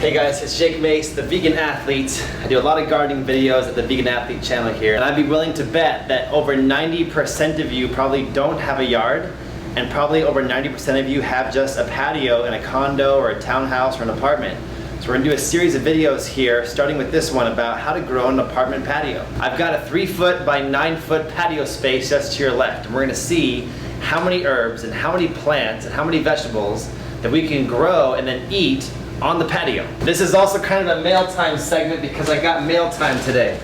Hey guys, it's Jake Mace, the Vegan Athlete. I do a lot of gardening videos at the Vegan Athlete channel here, and I'd be willing to bet that over 90% of you probably don't have a yard, and probably over 90% of you have just a patio in a condo or a townhouse or an apartment. So we're gonna do a series of videos here, starting with this one about how to grow an apartment patio. I've got a 3-foot by 9-foot patio space just to your left, and we're gonna see how many herbs and how many plants and how many vegetables that we can grow and then eat on the patio. This is also kind of a mail time segment because I got mail time today.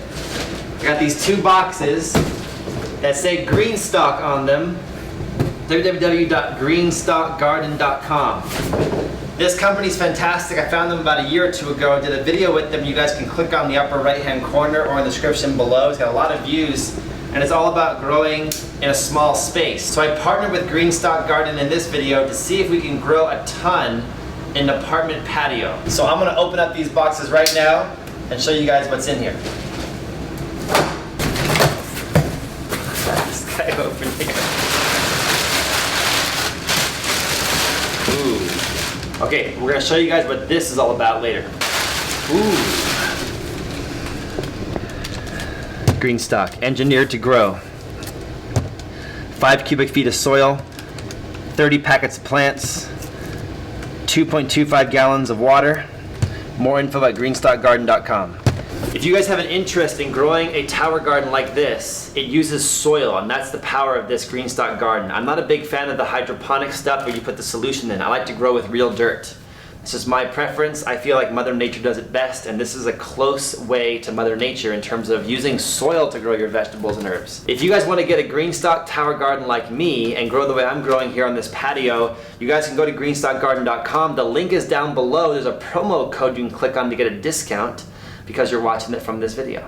I got these 2 boxes that say Greenstock on them, www.greenstockgarden.com. This company's fantastic. I found them about a year or 2 ago. I did a video with them. You guys can click on the upper right hand corner or in the description below. It's got a lot of views and it's all about growing in a small space. So I partnered with Greenstock Garden in this video to see if we can grow a ton in an apartment patio. So I'm gonna open up these boxes right now and show you guys what's in here. This guy open here. Ooh. Okay, we're gonna show you guys what this is all about later. Ooh. Greenstock, engineered to grow. 5 cubic feet of soil, 30 packets of plants, 2.25 gallons of water. More info at greenstockgarden.com. If you guys have an interest in growing a tower garden like this, it uses soil, and that's the power of this Greenstock Garden. I'm not a big fan of the hydroponic stuff where you put the solution in. I like to grow with real dirt. This is my preference. I feel like Mother Nature does it best, and this is a close way to Mother Nature in terms of using soil to grow your vegetables and herbs. If you guys want to get a Greenstock tower garden like me and grow the way I'm growing here on this patio, you guys can go to greenstockgarden.com. The link is down below. There's a promo code you can click on to get a discount because you're watching it from this video.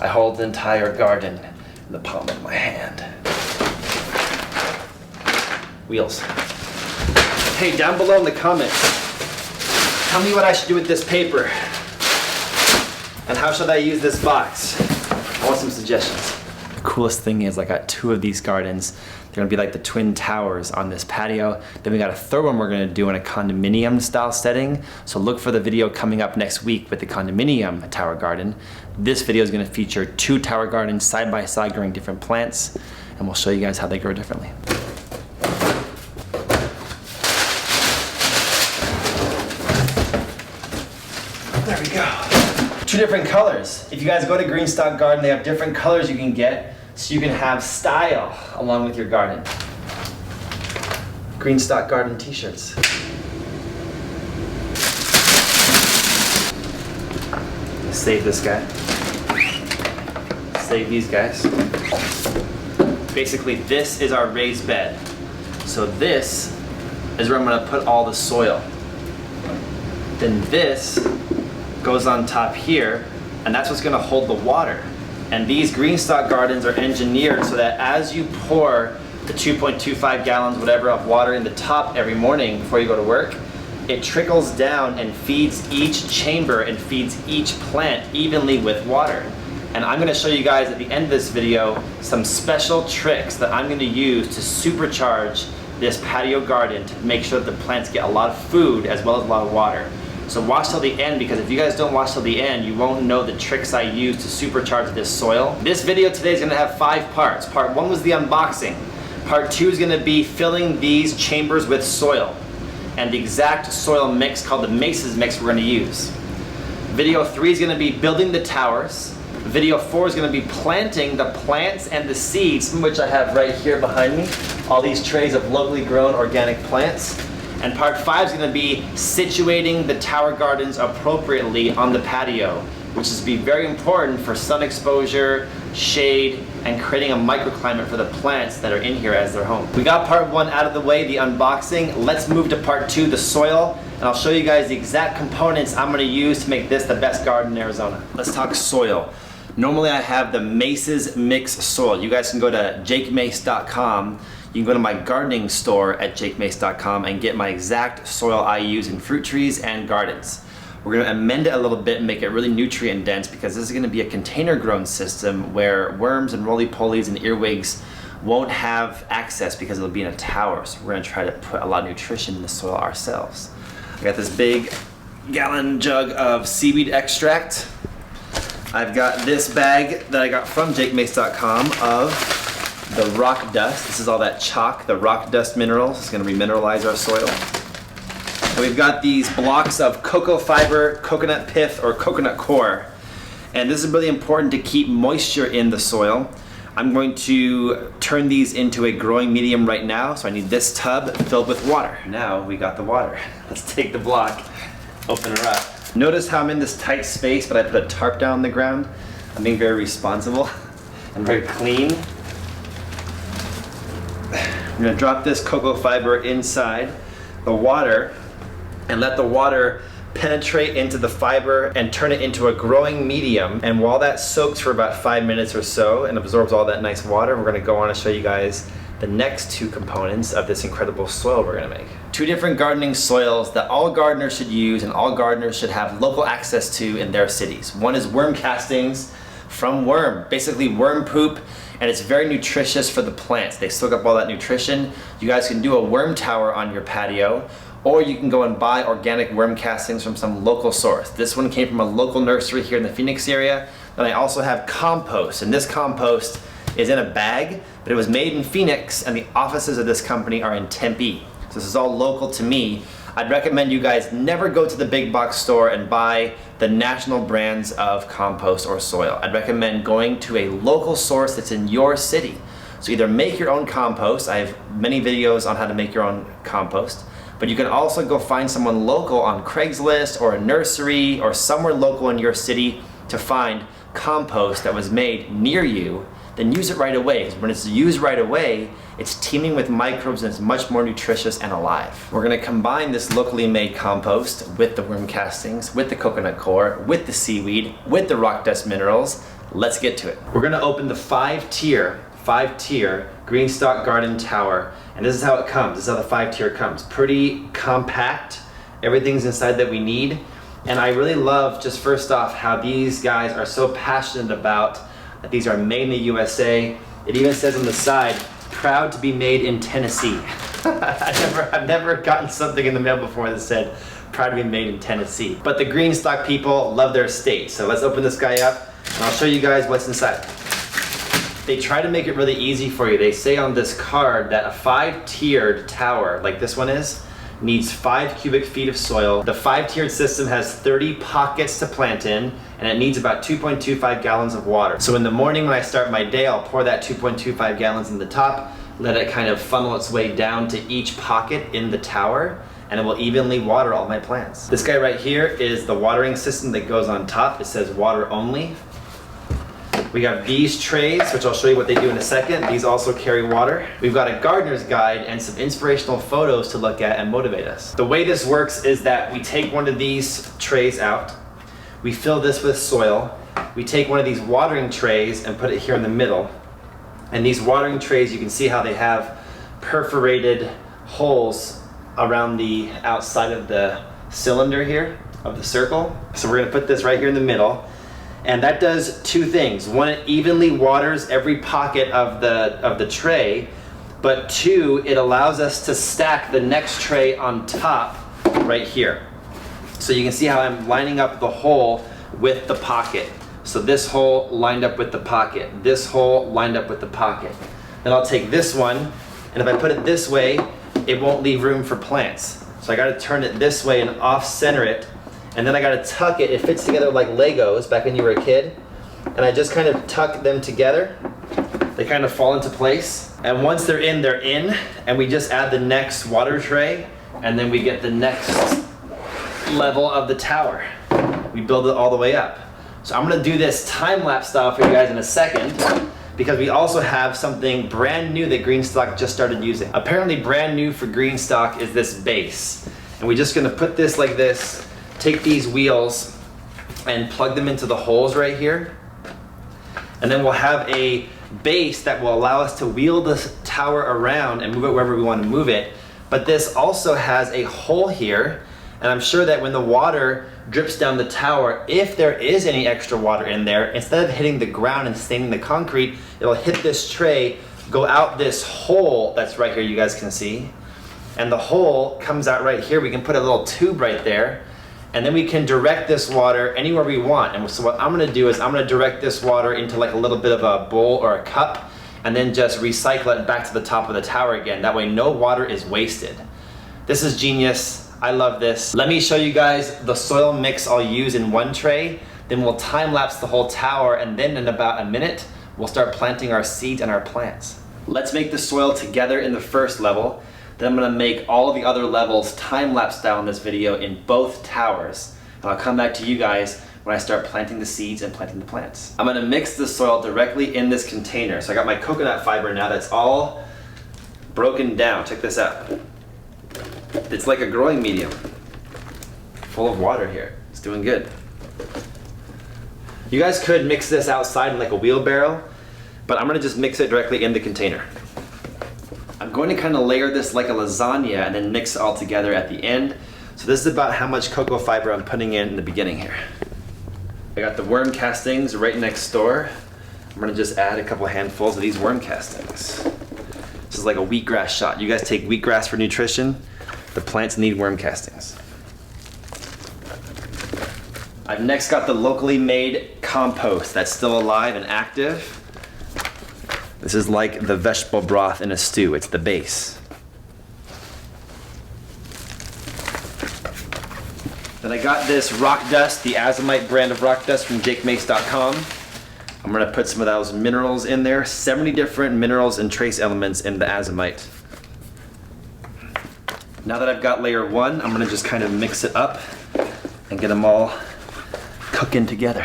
I hold the entire garden in the palm of my hand. Wheels. Hey, down below in the comments, tell me what I should do with this paper. And how should I use this box? I want some suggestions. The coolest thing is I got 2 of these gardens. They're gonna be like the twin towers on this patio. Then we got a third one we're gonna do in a condominium style setting. So look for the video coming up next week with the condominium tower garden. This video is gonna feature 2 tower gardens side by side growing different plants, and we'll show you guys how they grow differently. There we go. 2 different colors. If you guys go to Greenstock Garden, they have different colors you can get so you can have style along with your garden. Greenstock Garden t-shirts. Save this guy. Save these guys. Basically, this is our raised bed. So this is where I'm gonna put all the soil. Then this goes on top here, and that's what's gonna hold the water. And these Greenstock gardens are engineered so that as you pour the 2.25 gallons, whatever, of water in the top every morning before you go to work, it trickles down and feeds each chamber and feeds each plant evenly with water. And I'm gonna show you guys at the end of this video some special tricks that I'm gonna use to supercharge this patio garden to make sure that the plants get a lot of food as well as a lot of water. So watch till the end, because if you guys don't watch till the end, you won't know the tricks I use to supercharge this soil. This video today is gonna have 5 parts. Part 1 was the unboxing. Part 2 is gonna be filling these chambers with soil and the exact soil mix called the Mace's mix we're gonna use. Video 3 is gonna be building the towers. Video 4 is gonna be planting the plants and the seeds, some of which I have right here behind me. All these trays of locally grown organic plants. And part 5 is gonna be situating the tower gardens appropriately on the patio, which is be very important for sun exposure, shade, and creating a microclimate for the plants that are in here as their home. We got part 1 out of the way, the unboxing. Let's move to part 2, the soil, and I'll show you guys the exact components I'm gonna use to make this the best garden in Arizona. Let's talk soil. Normally I have the Mace's Mix soil. You guys can go to jakemace.com. You can go to my gardening store at jakemace.com and get my exact soil I use in fruit trees and gardens. We're gonna amend it a little bit and make it really nutrient dense because this is gonna be a container grown system where worms and roly-polies and earwigs won't have access because it'll be in a tower. So we're gonna try to put a lot of nutrition in the soil ourselves. I got this big gallon jug of seaweed extract. I've got this bag that I got from jakemace.com of the rock dust. This is all that chalk, the rock dust minerals. It's gonna remineralize our soil. And we've got these blocks of cocoa fiber, coconut pith, or coconut core. And this is really important to keep moisture in the soil. I'm going to turn these into a growing medium right now, so I need this tub filled with water. Now we got the water. Let's take the block, open her up. Notice how I'm in this tight space, but I put a tarp down on the ground. I'm being very responsible and very clean. I'm gonna drop this cocoa fiber inside the water and let the water penetrate into the fiber and turn it into a growing medium. And while that soaks for about 5 minutes or so and absorbs all that nice water, we're gonna go on and show you guys the next two components of this incredible soil we're gonna make. Two different gardening soils that all gardeners should use and all gardeners should have local access to in their cities. One is worm castings from worm, basically worm poop, and it's very nutritious for the plants. They soak up all that nutrition. You guys can do a worm tower on your patio, or you can go and buy organic worm castings from some local source. This one came from a local nursery here in the Phoenix area. Then I also have compost, and this compost is in a bag, but it was made in Phoenix, and the offices of this company are in Tempe. So this is all local to me. I'd recommend you guys never go to the big box store and buy the national brands of compost or soil. I'd recommend going to a local source that's in your city. So either make your own compost. I have many videos on how to make your own compost. But you can also go find someone local on Craigslist or a nursery or somewhere local in your city to find compost that was made near you. Then use it right away, because when it's used right away, it's teeming with microbes and it's much more nutritious and alive. We're gonna combine this locally made compost with the worm castings, with the coconut core, with the seaweed, with the rock dust minerals. Let's get to it. We're gonna open the five-tier Greenstock Garden Tower. And this is how it comes. This is how the 5-tier comes. Pretty compact. Everything's inside that we need. And I really love, just first off, how these guys are so passionate about that these are made in the USA. It even says on the side, proud to be made in Tennessee. I've never gotten something in the mail before that said, proud to be made in Tennessee. But the Greenstock people love their state. So let's open this guy up and I'll show you guys what's inside. They try to make it really easy for you. They say on this card that a 5-tiered tower, like this one is, needs 5 cubic feet of soil. The 5-tiered system has 30 pockets to plant in, and it needs about 2.25 gallons of water. So in the morning when I start my day, I'll pour that 2.25 gallons in the top, let it kind of funnel its way down to each pocket in the tower, and it will evenly water all my plants. This guy right here is the watering system that goes on top. It says water only. We have these trays, which I'll show you what they do in a second. These also carry water. We've got a gardener's guide and some inspirational photos to look at and motivate us. The way this works is that we take one of these trays out, we fill this with soil, we take one of these watering trays and put it here in the middle. And these watering trays, you can see how they have perforated holes around the outside of the cylinder here, of the circle. So we're gonna put this right here in the middle. And that does two things. One, it evenly waters every pocket of the tray, but two, it allows us to stack the next tray on top right here. So you can see how I'm lining up the hole with the pocket. So this hole lined up with the pocket, this hole lined up with the pocket. Then I'll take this one, and if I put it this way, it won't leave room for plants. So I gotta turn it this way and off-center it. And then I gotta tuck it. It fits together like Legos back when you were a kid. And I just kind of tuck them together. They kind of fall into place. And once they're in, and we just add the next water tray, and then we get the next level of the tower. We build it all the way up. So I'm gonna do this time-lapse style for you guys in a second, because we also have something brand new that Greenstock just started using. Apparently brand new for Greenstock is this base. And we're just gonna put this like this, take these wheels and plug them into the holes right here. And then we'll have a base that will allow us to wheel the tower around and move it wherever we want to move it. But this also has a hole here, and I'm sure that when the water drips down the tower, if there is any extra water in there, instead of hitting the ground and staining the concrete, it'll hit this tray, go out this hole that's right here, you guys can see. And the hole comes out right here. We can put a little tube right there. And then we can direct this water anywhere we want. And so what I'm gonna do is I'm gonna direct this water into like a little bit of a bowl or a cup, and then just recycle it back to the top of the tower again. That way no water is wasted. This is genius. I love this. Let me show you guys the soil mix I'll use in one tray. Then we'll time lapse the whole tower, and then in about a minute, we'll start planting our seeds and our plants. Let's make the soil together in the first level. Then I'm gonna make all of the other levels time-lapse style in this video in both towers. And I'll come back to you guys when I start planting the seeds and planting the plants. I'm gonna mix the soil directly in this container. So I got my coconut fiber now that's all broken down. Check this out. It's like a growing medium, full of water here. It's doing good. You guys could mix this outside in like a wheelbarrow, but I'm gonna just mix it directly in the container. I'm going to kind of layer this like a lasagna and then mix it all together at the end. So this is about how much cocoa fiber I'm putting in the beginning here. I got the worm castings right next door. I'm gonna just add a couple handfuls of these worm castings. This is like a wheatgrass shot. You guys take wheatgrass for nutrition. The plants need worm castings. I've next got the locally made compost that's still alive and active. This is like the vegetable broth in a stew. It's the base. Then I got this rock dust, the Azomite brand of rock dust from jakemace.com. I'm gonna put some of those minerals in there. 70 different minerals and trace elements in the Azomite. Now that I've got layer one, I'm gonna just kind of mix it up and get them all cooking together.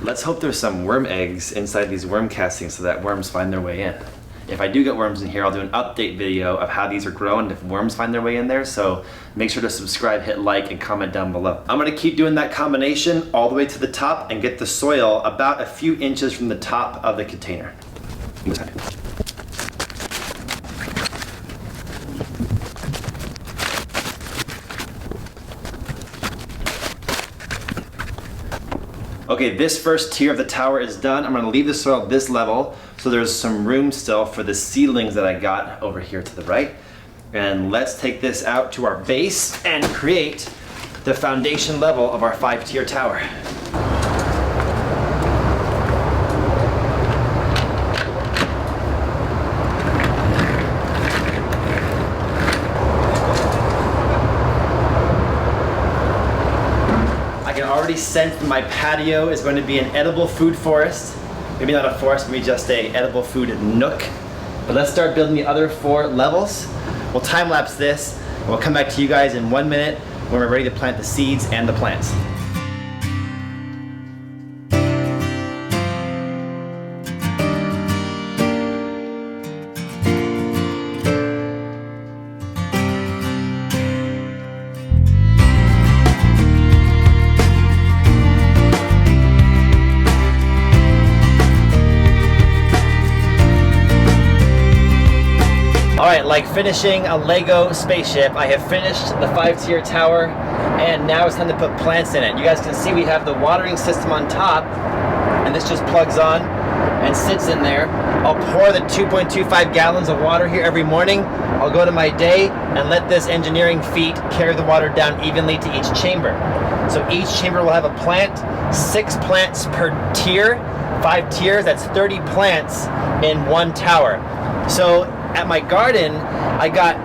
Let's hope there's some worm eggs inside these worm castings so that worms find their way in. If I do get worms in here, I'll do an update video of how these are grown if worms find their way in there, so make sure to subscribe, hit like, and comment down below. I'm gonna keep doing that combination all the way to the top and get the soil about a few inches from the top of the container. Okay, this first tier of the tower is done. I'm gonna leave the soil at this level so there's some room still for the seedlings that I got over here to the right. And let's take this out to our base and create the foundation level of our 5-tier tower. Sense my patio is going to be an edible food forest. Maybe not a forest, maybe just a edible food nook. But let's start building the other 4 levels. We'll time lapse this, and we'll come back to you guys in 1 minute when we're ready to plant the seeds and the plants. Alright, like finishing a Lego spaceship, I have finished the 5-tier tower, and now it's time to put plants in it. You guys can see we have the watering system on top, and this just plugs on and sits in there. I'll pour the 2.25 gallons of water here every morning. I'll go to my day and let this engineering feat carry the water down evenly to each chamber. So each chamber will have a plant, 6 plants per tier, 5 tiers, that's 30 plants in one tower. So at my garden, I got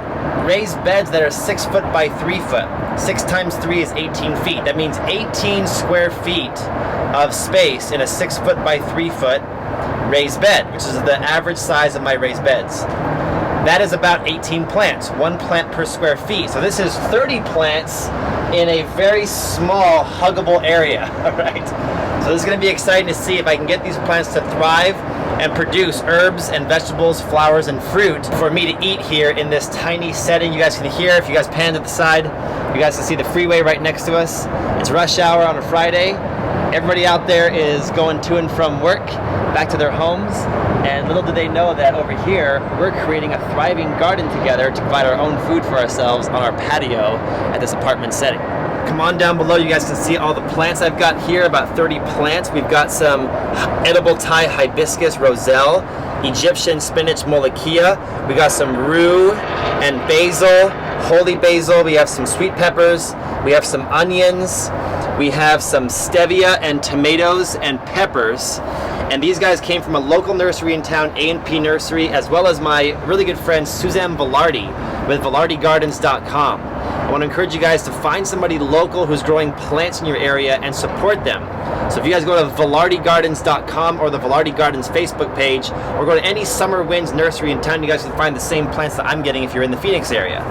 raised beds that are 6 foot by 3 foot. 6 times 3 is 18 feet. That means 18 square feet of space in a 6 foot by 3 foot raised bed, which is the average size of my raised beds. That is about 18 plants, 1 plant per square feet. So this is 30 plants in a very small, huggable area, all right? So this is gonna be exciting to see if I can get these plants to thrive and produce herbs and vegetables, flowers, and fruit for me to eat here in this tiny setting. You guys can hear, if you guys pan to the side, you guys can see the freeway right next to us. It's rush hour on a Friday. Everybody out there is going to and from work, back to their homes, and little do they know that over here, we're creating a thriving garden together to provide our own food for ourselves on our patio at this apartment setting. Come on down below, you guys can see all the plants I've got here, about 30 plants. We've got some edible Thai hibiscus roselle, Egyptian spinach molokia. We got some rue and basil, holy basil. We have some sweet peppers. We have some onions. We have some stevia and tomatoes and peppers. And these guys came from a local nursery in town, A&P Nursery, as well as my really good friend Suzanne Velarde with VelardeGardens.com. I want to encourage you guys to find somebody local who's growing plants in your area and support them. So if you guys go to VelardeGardens.com or the Velarde Gardens Facebook page, or go to any Summer Winds nursery in town, you guys can find the same plants that I'm getting if you're in the Phoenix area.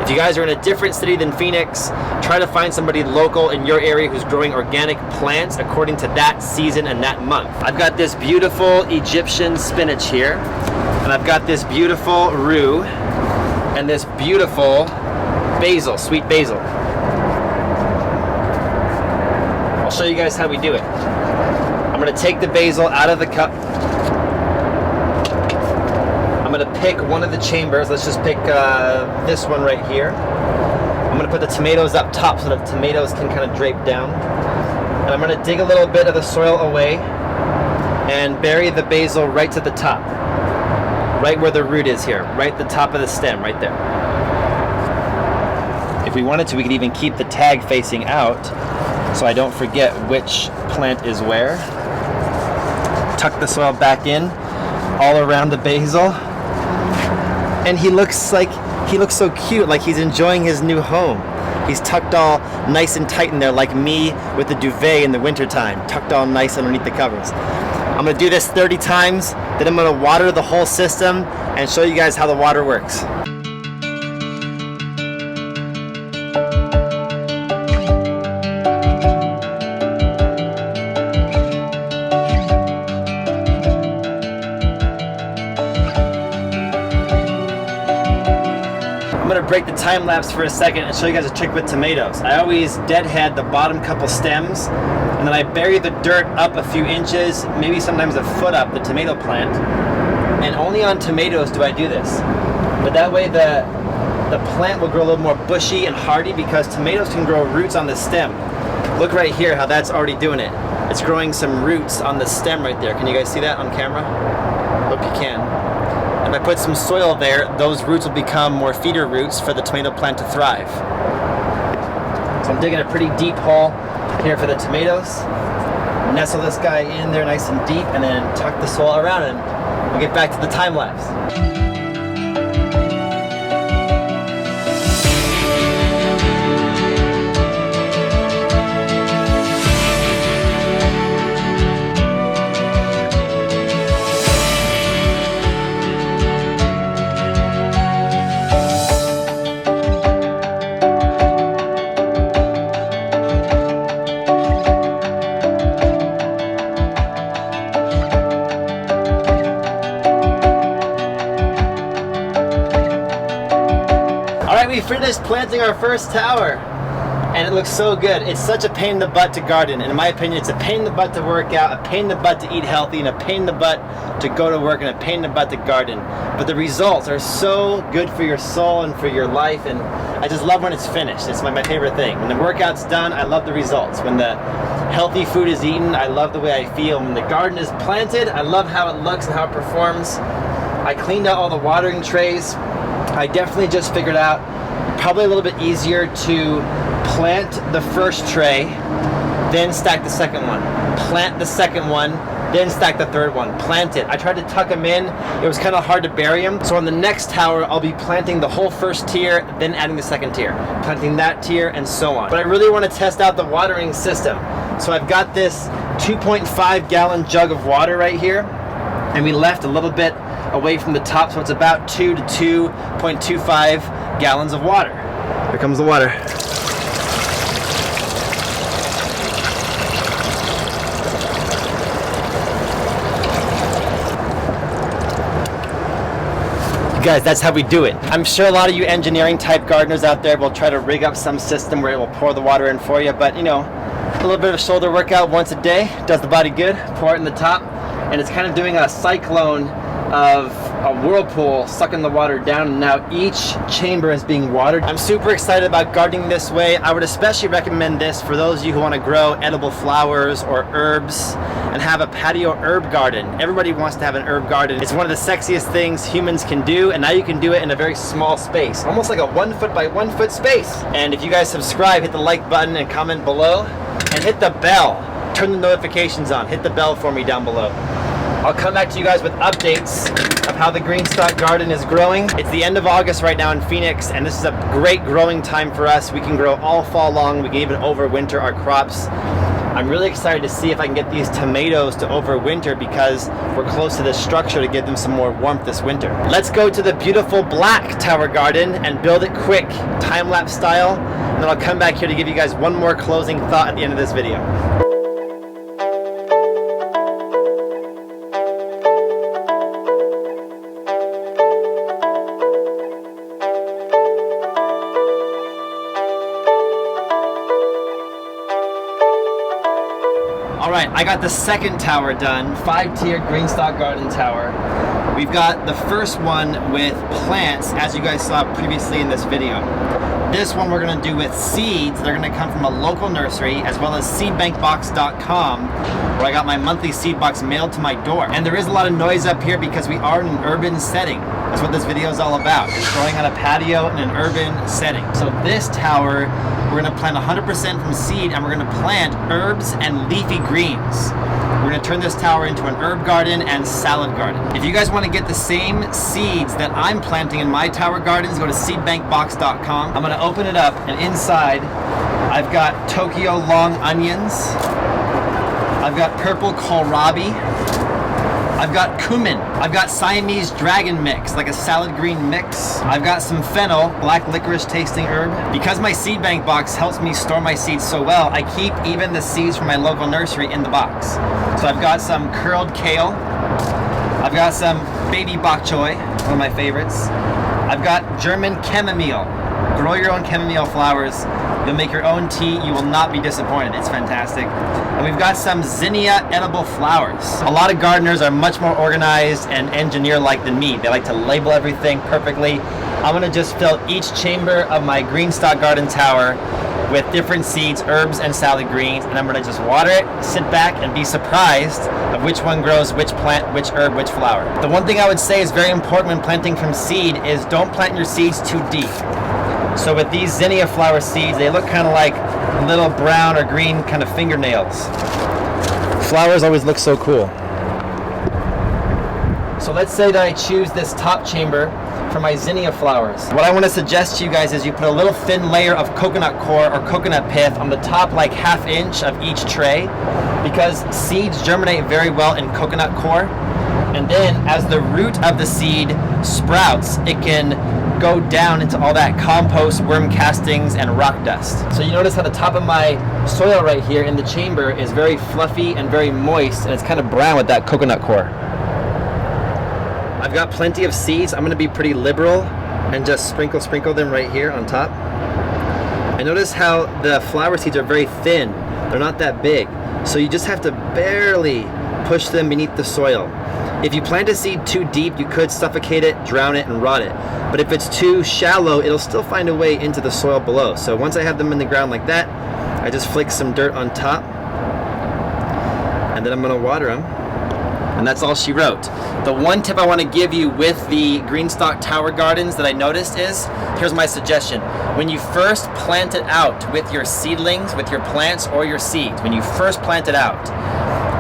If you guys are in a different city than Phoenix, try to find somebody local in your area who's growing organic plants according to that season and that month. I've got this beautiful Egyptian spinach here, and I've got this beautiful rue, and this beautiful basil, sweet basil. I'll show you guys how we do it. I'm gonna take the basil out of the cup. I'm gonna pick one of the chambers. Let's just pick this one right here. I'm gonna put the tomatoes up top so the tomatoes can kind of drape down. And I'm gonna dig a little bit of the soil away and bury the basil right to the top. Right where the root is here, right at the top of the stem, right there. If we wanted to, we could even keep the tag facing out so I don't forget which plant is where. Tuck the soil back in, all around the basil. And he looks so cute, like he's enjoying his new home. He's tucked all nice and tight in there, like me with the duvet in the wintertime, tucked all nice underneath the covers. I'm gonna do this 30 times, then I'm gonna water the whole system and show you guys how the water works. I'm gonna break the time lapse for a second and show you guys a trick with tomatoes. I always deadhead the bottom couple stems, and then I bury the dirt up a few inches, maybe sometimes a foot up the tomato plant. And only on tomatoes do I do this. But that way the plant will grow a little more bushy and hardy, because tomatoes can grow roots on the stem. Look right here how that's already doing it. It's growing some roots on the stem right there. Can you guys see that on camera? Hope you can. If I put some soil there, those roots will become more feeder roots for the tomato plant to thrive. So I'm digging a pretty deep hole here for the tomatoes. Nestle this guy in there nice and deep, and then tuck the soil around it. We'll get back to the time lapse. We finished planting our first tower, and it looks so good. It's such a pain in the butt to garden, and in my opinion it's a pain in the butt to work out, a pain in the butt to eat healthy, and a pain in the butt to go to work, and a pain in the butt to garden. But the results are so good for your soul and for your life, and I just love when it's finished. It's my favorite thing. When the workout's done, I love the results. When the healthy food is eaten, I love the way I feel. When the garden is planted, I love how it looks and how it performs. I cleaned out all the watering trays. I definitely just figured out probably a little bit easier to plant the first tray, then stack the second one. Plant the second one, then stack the third one. Plant it. I tried to tuck them in. It was kind of hard to bury them. So on the next tower, I'll be planting the whole first tier, then adding the second tier. Planting that tier, and so on. But I really want to test out the watering system. So I've got this 2.5 gallon jug of water right here, and we left a little bit away from the top, so it's about 2 to 2.25 gallons of water. Here comes the water. You guys, that's how we do it. I'm sure a lot of you engineering type gardeners out there will try to rig up some system where it will pour the water in for you, but you know, a little bit of a shoulder workout once a day does the body good. Pour it in the top, and it's kind of doing a cyclone of a whirlpool sucking the water down, and now each chamber is being watered. I'm super excited about gardening this way. I would especially recommend this for those of you who want to grow edible flowers or herbs and have a patio herb garden. Everybody wants to have an herb garden. It's one of the sexiest things humans can do, and now you can do it in a very small space, almost like a 1 foot by 1 foot space. And if you guys subscribe, hit the like button and comment below, and hit the bell. Turn the notifications on. Hit the bell for me down below. I'll come back to you guys with updates of how the Greenstock garden is growing. It's the end of August right now in Phoenix, and this is a great growing time for us. We can grow all fall long. We can even overwinter our crops. I'm really excited to see if I can get these tomatoes to overwinter because we're close to this structure to give them some more warmth this winter. Let's go to the beautiful black tower garden and build it quick, time-lapse style, and then I'll come back here to give you guys one more closing thought at the end of this video. All right, I got the second tower done, 5-tiered Greenstock garden tower. We've got the first one with plants, as you guys saw previously in this video. This one we're gonna do with seeds. They're gonna come from a local nursery, as well as seedbankbox.com, where I got my monthly seed box mailed to my door. And there is a lot of noise up here because we are in an urban setting. That's what this video is all about. It's growing on a patio in an urban setting. So this tower, we're gonna plant 100% from seed, and we're gonna plant herbs and leafy greens. We're gonna turn this tower into an herb garden and salad garden. If you guys wanna get the same seeds that I'm planting in my tower gardens, go to seedbankbox.com. I'm gonna open it up, and inside, I've got Tokyo long onions. I've got purple kohlrabi. I've got cumin. I've got Siamese dragon mix, like a salad green mix. I've got some fennel, black licorice tasting herb. Because my seed bank box helps me store my seeds so well, I keep even the seeds from my local nursery in the box. So I've got some curled kale. I've got some baby bok choy, one of my favorites. I've got German chamomile. Grow your own chamomile flowers. You'll make your own tea. You will not be disappointed. It's fantastic. And we've got some zinnia edible flowers. A lot of gardeners are much more organized and engineer-like than me. They like to label everything perfectly. I'm gonna just fill each chamber of my Greenstock garden tower with different seeds, herbs, and salad greens, and I'm gonna just water it, sit back, and be surprised of which one grows which plant, which herb, which flower. The one thing I would say is very important when planting from seed is don't plant your seeds too deep. So with these zinnia flower seeds, they look kind of like little brown or green kind of fingernails. Flowers always look so cool. So let's say that I choose this top chamber for my zinnia flowers. What I want to suggest to you guys is you put a little thin layer of coconut core or coconut pith on the top, like ½ inch of each tray, because seeds germinate very well in coconut core. And then as the root of the seed sprouts, it can go down into all that compost, worm castings, and rock dust. So you notice how the top of my soil right here in the chamber is very fluffy and very moist, and it's kind of brown with that coconut core. I've got plenty of seeds. I'm gonna be pretty liberal and just sprinkle them right here on top. I notice how the flower seeds are very thin. They're not that big. So you just have to barely push them beneath the soil. If you plant a seed too deep, you could suffocate it, drown it, and rot it. But if it's too shallow, it'll still find a way into the soil below. So once I have them in the ground like that, I just flick some dirt on top, and then I'm gonna water them. And that's all she wrote. The one tip I want to give you with the Greenstock tower gardens that I noticed is, here's my suggestion. When you first plant it out with your seedlings, with your plants or your seeds, when you first plant it out,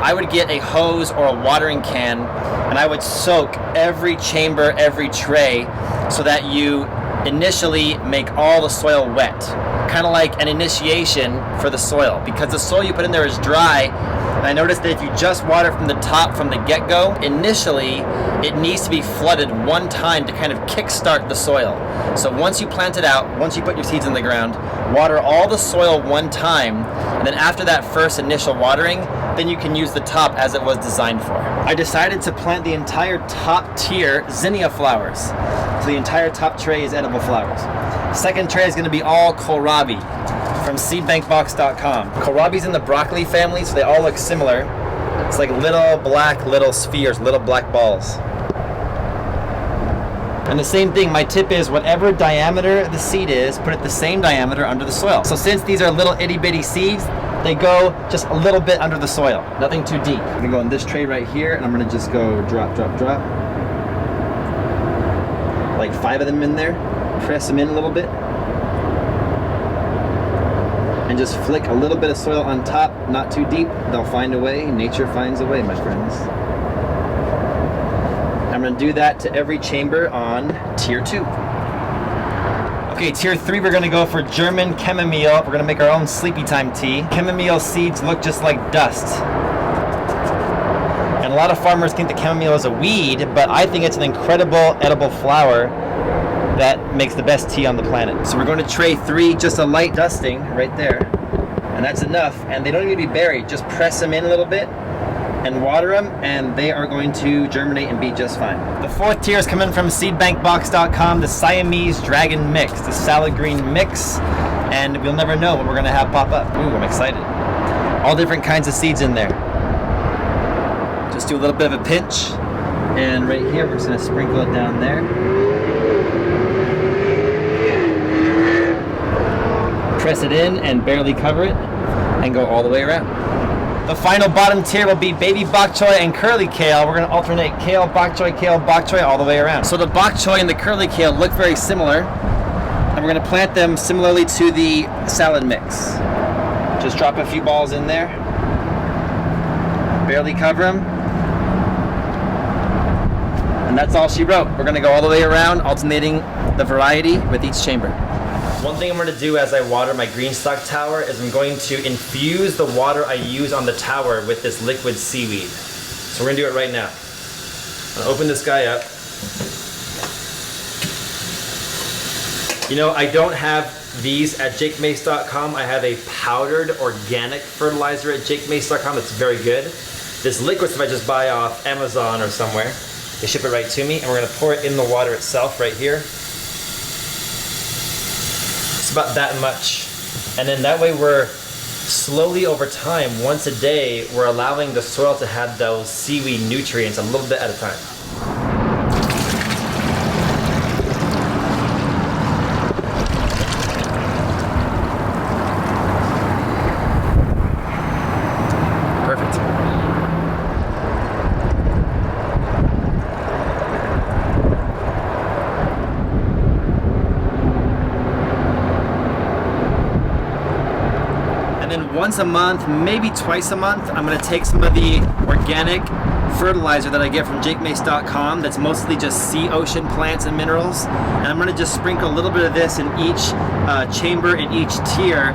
I would get a hose or a watering can, and I would soak every chamber, every tray, so that you initially make all the soil wet. Kind of like an initiation for the soil, because the soil you put in there is dry. And I noticed that if you just water from the top from the get-go, initially it needs to be flooded one time to kind of kickstart the soil. So once you plant it out, once you put your seeds in the ground, water all the soil one time, and then after that first initial watering, then you can use the top as it was designed for. I decided to plant the entire top tier zinnia flowers. So the entire top tray is edible flowers. Second tray is going to be all kohlrabi from seedbankbox.com. Kohlrabi's in the broccoli family, so they all look similar. It's like little black, little spheres, little black balls. And the same thing, my tip is whatever diameter the seed is, put it the same diameter under the soil. So since these are little itty bitty seeds, they go just a little bit under the soil, nothing too deep. I'm gonna go in this tray right here, and I'm gonna just go drop, drop, drop. Like 5 of them in there, press them in a little bit. And just flick a little bit of soil on top, not too deep. They'll find a way, nature finds a way, my friends. I'm gonna do that to every chamber on tier 2. Okay, tier 3, we're gonna go for German chamomile. We're gonna make our own sleepy time tea. Chamomile seeds look just like dust. And a lot of farmers think that chamomile is a weed, but I think it's an incredible edible flower that makes the best tea on the planet. So we're going to tray 3, just a light dusting right there. And that's enough. And they don't need to be buried. Just press them in a little bit and water them, and they are going to germinate and be just fine. The 4th tier is coming from seedbankbox.com, the Siamese Dragon Mix, the salad green mix, and we'll never know what we're gonna have pop up. Ooh, I'm excited. All different kinds of seeds in there. Just do a little bit of a pinch, and right here, we're just gonna sprinkle it down there. Press it in and barely cover it, and go all the way around. The final bottom tier will be baby bok choy and curly kale. We're gonna alternate kale, bok choy all the way around. So the bok choy and the curly kale look very similar, and we're gonna plant them similarly to the salad mix. Just drop a few balls in there, barely cover them, and that's all she wrote. We're gonna go all the way around, alternating the variety with each chamber. One thing I'm going to do as I water my green stock tower is I'm going to infuse the water I use on the tower with this liquid seaweed. So we're going to do it right now. I'm going to open this guy up. You know, I don't have these at jakemace.com. I have a powdered organic fertilizer at jakemace.com that's very good. This liquid stuff I just buy off Amazon or somewhere. They ship it right to me, and we're going to pour it in the water itself right here. It's about that much. And then that way we're slowly over time, once a day, we're allowing the soil to have those seaweed nutrients a little bit at a time. Perfect. And then once a month, maybe twice a month, I'm gonna take some of the organic fertilizer that I get from jakemace.com that's mostly just sea ocean plants and minerals, and I'm gonna just sprinkle a little bit of this in each chamber, in each tier,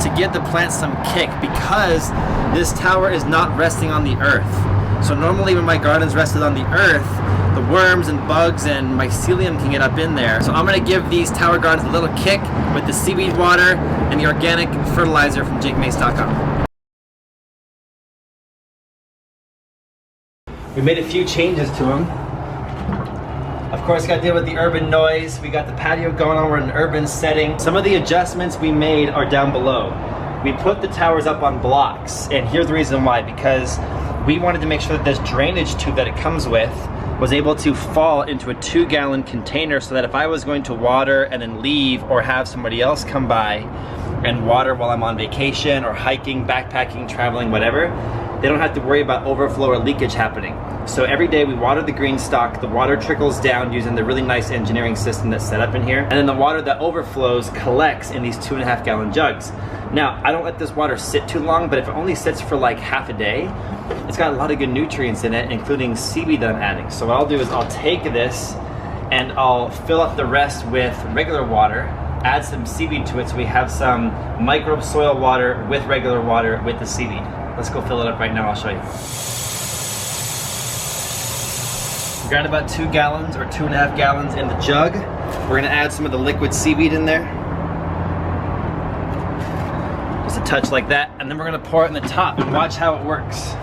to get the plants some kick, because this tower is not resting on the earth. So normally when my garden's rested on the earth, the worms and bugs and mycelium can get up in there. So I'm gonna give these tower gardens a little kick with the seaweed water and the organic fertilizer from jakemace.com. We made a few changes to them. Of course, got to deal with the urban noise. We got the patio going on, we're in an urban setting. Some of the adjustments we made are down below. We put the towers up on blocks, and here's the reason why, because we wanted to make sure that this drainage tube that it comes with was able to fall into a 2-gallon container, so that if I was going to water and then leave, or have somebody else come by and water while I'm on vacation or hiking, backpacking, traveling, whatever, they don't have to worry about overflow or leakage happening. So every day we water the green stock, the water trickles down using the really nice engineering system that's set up in here, and then the water that overflows collects in these 2.5-gallon jugs. Now, I don't let this water sit too long, but if it only sits for like half a day, it's got a lot of good nutrients in it, including seaweed that I'm adding. So what I'll do is I'll take this and I'll fill up the rest with regular water, add some seaweed to it so we have some microbe soil water with regular water with the seaweed. Let's go fill it up right now, I'll show you. We've got about 2 gallons or 2.5 gallons in the jug. We're gonna add some of the liquid seaweed in there. Just a touch like that, and then we're gonna pour it in the top and watch how it works.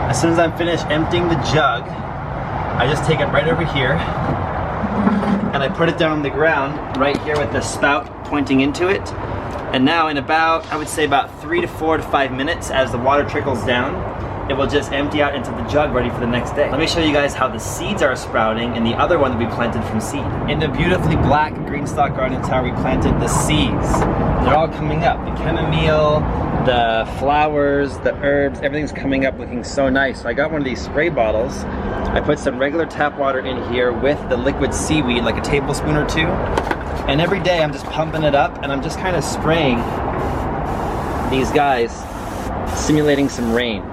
As soon as I'm finished emptying the jug, I just take it right over here, and and I put it down on the ground right here with the spout pointing into it. And now in about, I would say about 3 to 4 to 5 minutes, as the water trickles down, it will just empty out into the jug ready for the next day. Let me show you guys how the seeds are sprouting in the other one that we planted from seed. In the beautifully black Greenstock garden tower, we planted the seeds. They're all coming up. The chamomile, the flowers, the herbs, everything's coming up looking so nice. So I got one of these spray bottles. I put some regular tap water in here with the liquid seaweed, like a tablespoon or 2. And every day I'm just pumping it up and I'm just kind of spraying these guys, simulating some rain.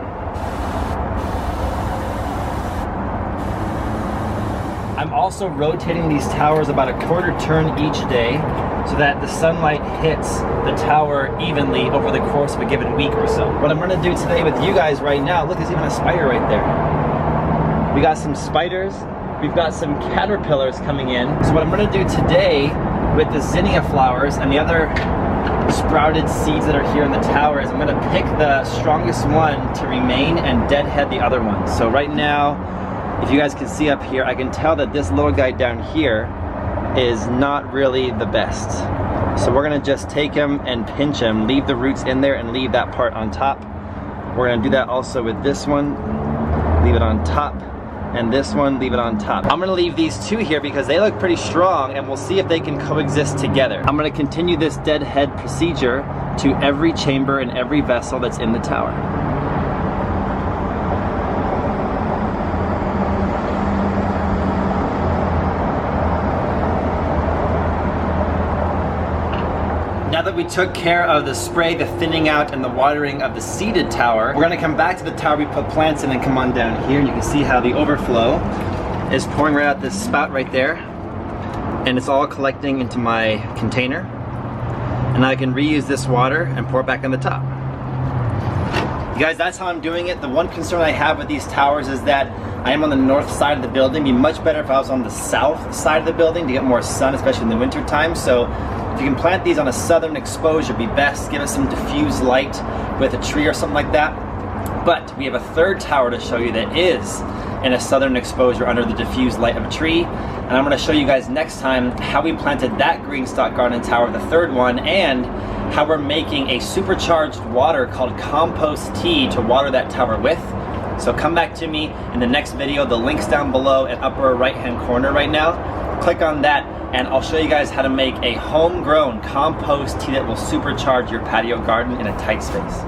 I'm also rotating these towers about a quarter turn each day so that the sunlight hits the tower evenly over the course of a given week or so. What I'm gonna do today with you guys right now, look, there's even a spider right there. We got some spiders, we've got some caterpillars coming in. So what I'm gonna do today with the zinnia flowers and the other sprouted seeds that are here in the tower is I'm gonna pick the strongest one to remain and deadhead the other ones. So right now, if you guys can see up here, I can tell that this little guy down here is not really the best. So we're gonna just take him and pinch him, leave the roots in there and leave that part on top. We're gonna do that also with this one, leave it on top, and this one, leave it on top. I'm gonna leave these 2 here because they look pretty strong and we'll see if they can coexist together. I'm gonna continue this deadhead procedure to every chamber and every vessel that's in the tower. Now that we took care of the spray, the thinning out, and the watering of the seeded tower, we're gonna come back to the tower we put plants in and come on down here, and you can see how the overflow is pouring right out this spout right there, and it's all collecting into my container, and I can reuse this water and pour it back on the top. You guys, that's how I'm doing it. The one concern I have with these towers is that I am on the north side of the building. It'd be much better if I was on the south side of the building to get more sun, especially in the winter time. So if you can plant these on a southern exposure, it'd be best. Give it some diffused light with a tree or something like that. But we have a third tower to show you that is in a southern exposure under the diffused light of a tree. And I'm gonna show you guys next time how we planted that Greenstock garden tower, the third one, and how we're making a supercharged water called compost tea to water that tower with. So come back to me in the next video. The link's down below in upper right hand corner right now. Click on that and I'll show you guys how to make a homegrown compost tea that will supercharge your patio garden in a tight space.